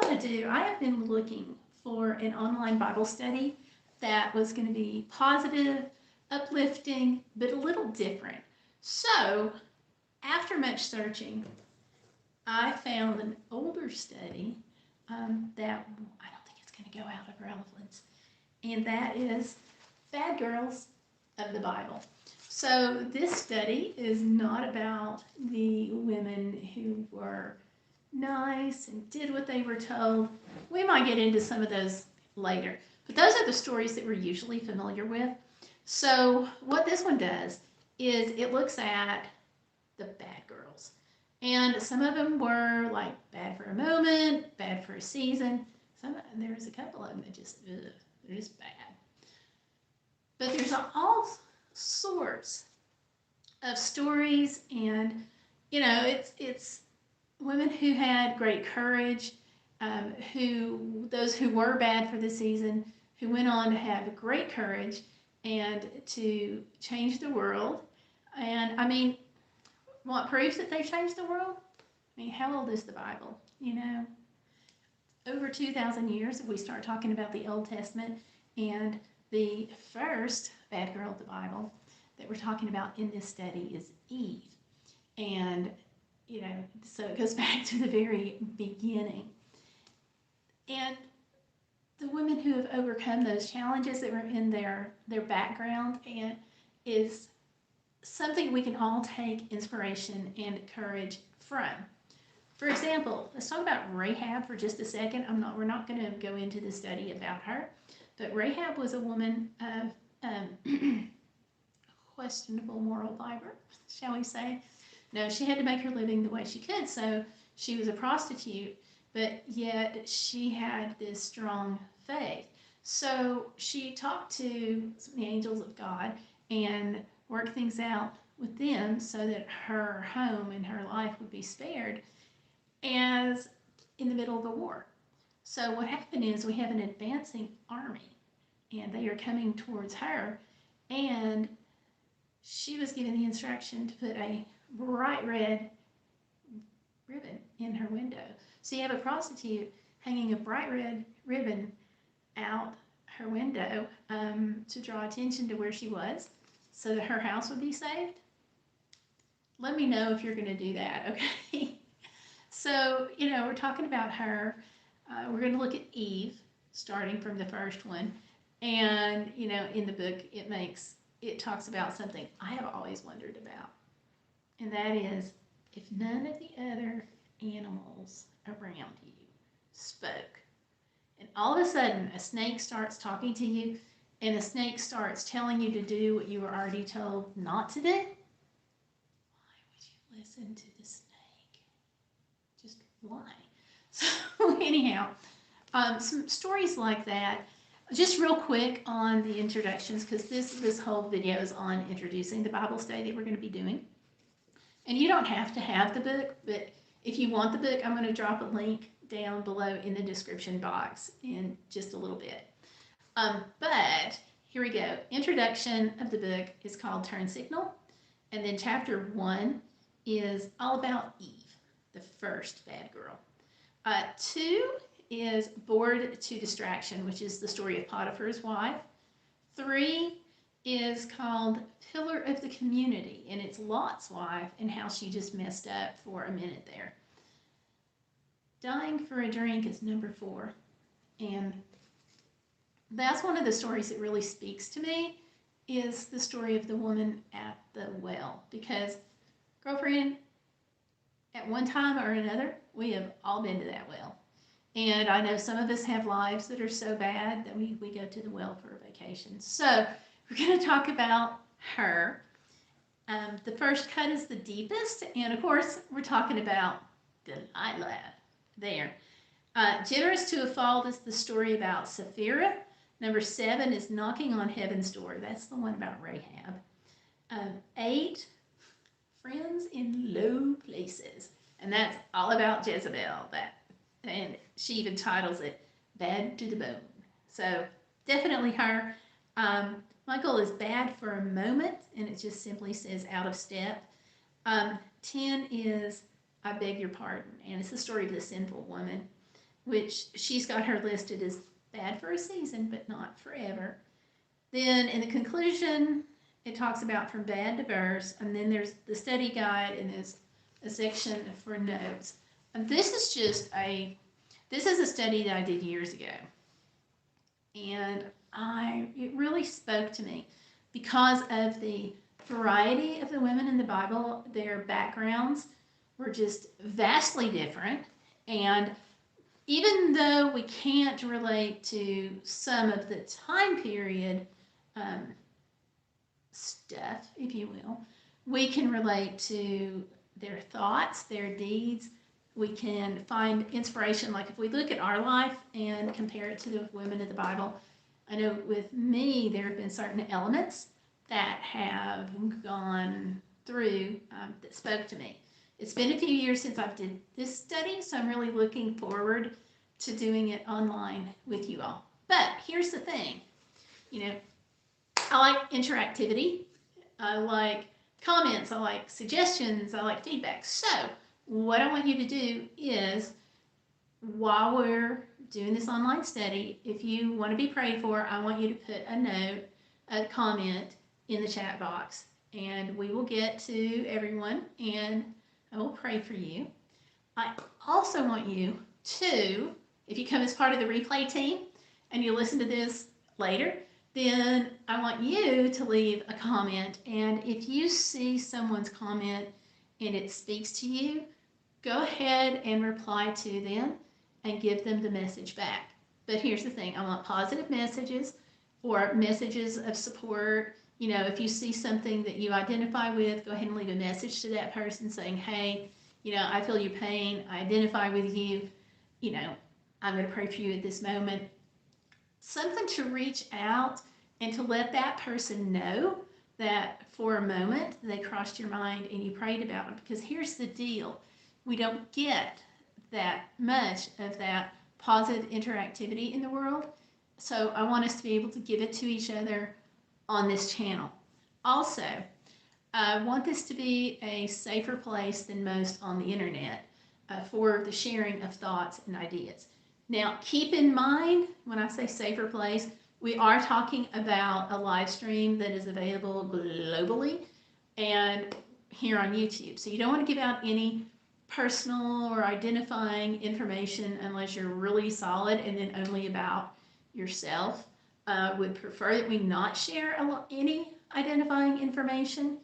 going to do, I have been looking for an online Bible study that was going to be positive, uplifting, but a little different. So, after much searching, I found an older study that I don't think it's going to go out of relevance, and that is Bad Girls of the Bible. So, this study is not about the women who were nice and did what they were told. We might get into some of those later, but those are the stories that we're usually familiar with. So, what this one does is it looks at the bad girls. And some of them were like bad for a moment, bad for a season. There's a couple of them that just, they're just bad. But there's all sorts of stories, and it's women who had great courage, those who were bad for the season, who went on to have great courage and to change the world. And I mean, what proves that they've changed the world? I mean, how old is the Bible? Over 2,000 years if we start talking about the Old Testament. And the first bad girl of the Bible that we're talking about in this study is Eve. And, so it goes back to the very beginning. And the women who have overcome those challenges that were in their background and is something we can all take inspiration and courage from. For example, let's talk about Rahab for just a second. We're not going to go into the study about her, but Rahab was a woman of questionable moral fiber, shall we say. No, she had to make her living the way she could, so she was a prostitute, but yet she had this strong faith. So she talked to the angels of God and worked things out with them so that her home and her life would be spared as in the middle of a war. So what happened is we have an advancing army, and they are coming towards her, and she was given the instruction to put a bright red ribbon in her window. So you have a prostitute hanging a bright red ribbon out her window to draw attention to where she was so that her house would be saved. Let me know if you're going to do that, okay? So, we're talking about her. We're going to look at Eve, starting from the first one. And, in the book, it talks about something I have always wondered about. And that is, if none of the other animals around you spoke, and all of a sudden a snake starts talking to you, and a snake starts telling you to do what you were already told not to do, why would you listen to the snake? Just why? So anyhow, some stories like that. Just real quick on the introductions, because this whole video is on introducing the Bible study that we're going to be doing. And you don't have to have the book, but if you want the book, I'm going to drop a link down below in the description box in just a little bit. But here we go. Introduction of the book is called Turn Signal. And then chapter 1 is all about Eve, the first bad girl. 2 is Bored to Distraction, which is the story of Potiphar's wife. 3 is called Pillar of the Community, and it's Lot's wife and how she just messed up for a minute there. Dying for a Drink is number 4, and that's one of the stories that really speaks to me, is the story of the woman at the well. Because, girlfriend, at one time or another, we have all been to that well. And I know some of us have lives that are so bad that we go to the well for a vacation. So we're going to talk about her. The first cut is the deepest, and of course, we're talking about Delilah there. Generous to a Fault is the story about Sapphira. Number 7 is Knocking on Heaven's Door. That's the one about Rahab. 8, Friends in Low Places. And that's all about Jezebel. And she even titles it Bad to the Bone. So definitely her. Michael is Bad for a Moment, and it just simply says Out of Step. 10 is I Beg Your Pardon, and it's the story of the sinful woman. which she's got her listed as bad for a season, but not forever. Then in the conclusion, it talks about from bad to verse, and then there's the study guide, and there's a section for notes. And this is a study that I did years ago, and it really spoke to me because of the variety of the women in the Bible. Their backgrounds were just vastly different, and even though we can't relate to some of the time period stuff, if you will, we can relate to their thoughts, their deeds. We can find inspiration. Like if we look at our life and compare it to the women of the Bible, I know with me, there have been certain elements that have gone through that spoke to me. It's been a few years since I've did this study, so I'm really looking forward to doing it online with you all. But here's the thing, I like interactivity, I like comments, I like suggestions, I like feedback. So what I want you to do is, while we're doing this online study, if you want to be prayed for, I want you to put a note, a comment in the chat box, and we will get to everyone and I will pray for you. I also want you to, if you come as part of the replay team and you listen to this later, then I want you to leave a comment. And if you see someone's comment and it speaks to you, go ahead and reply to them and give them the message back. But here's the thing, I want positive messages or messages of support. If you see something that you identify with, go ahead and leave a message to that person saying, hey, I feel your pain, I identify with you, I'm going to pray for you at this moment. Something to reach out and to let that person know that for a moment they crossed your mind and you prayed about them. Because here's the deal, we don't get that much of that positive interactivity in the world. So I want us to be able to give it to each other on this channel. Also, I want this to be a safer place than most on the internet for the sharing of thoughts and ideas. Now, keep in mind, when I say safer place, we are talking about a live stream that is available globally and here on YouTube. So you don't want to give out any personal or identifying information unless you're really solid, and then only about yourself. Would prefer that we not share any identifying information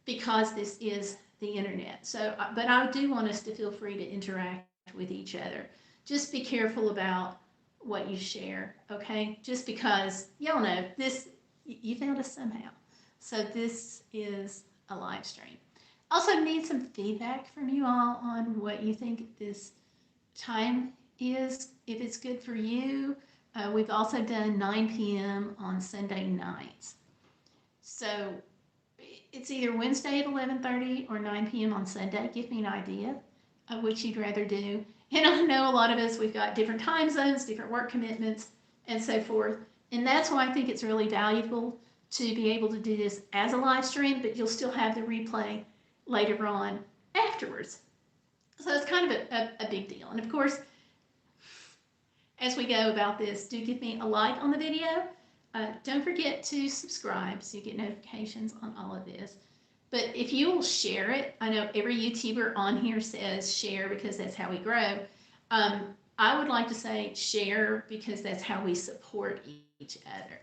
because this is the internet. So, but I do want us to feel free to interact with each other. Just be careful about what you share, okay? Just because, y'all know, you found us somehow. So this is a live stream. Also need some feedback from you all on what you think this time is, if it's good for you. We've also done 9 p.m. on Sunday nights. So it's either Wednesday at 11:30 or 9 p.m. on Sunday. Give me an idea of which you'd rather do. And I know a lot of us, we've got different time zones, different work commitments, and so forth. And that's why I think it's really valuable to be able to do this as a live stream, but you'll still have the replay later on afterwards. So it's kind of a big deal. And of course, as we go about this, do give me a like on the video. Don't forget to subscribe so you get notifications on all of this. But if you will share it, I know every YouTuber on here says share because that's how we grow. I would like to say share because that's how we support each other.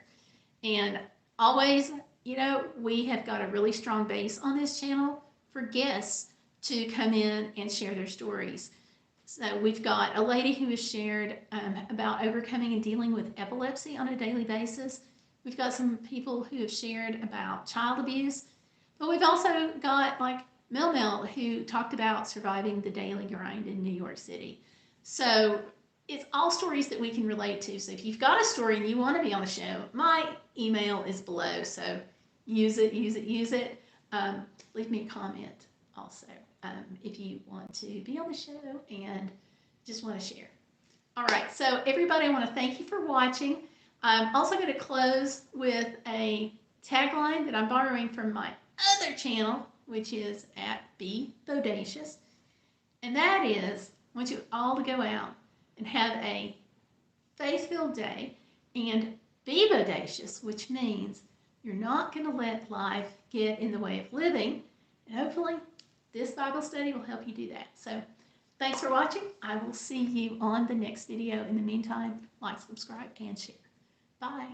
And always, we have got a really strong base on this channel for guests to come in and share their stories. So we've got a lady who has shared about overcoming and dealing with epilepsy on a daily basis. We've got some people who have shared about child abuse. But we've also got like Mel who talked about surviving the daily grind in New York City. So it's all stories that we can relate to. So if you've got a story and you want to be on the show, my email is below. So use it. Leave me a comment also if you want to be on the show and just want to share. All right. So everybody, I want to thank you for watching. I'm also going to close with a tagline that I'm borrowing from my other channel, which is at Be Bodacious. And that is, I want you all to go out and have a faith-filled day, and be bodacious, which means you're not going to let life get in the way of living. And hopefully this Bible study will help you do that. So thanks for watching. I will see you on the next video. In the meantime, like, subscribe, and share. Bye.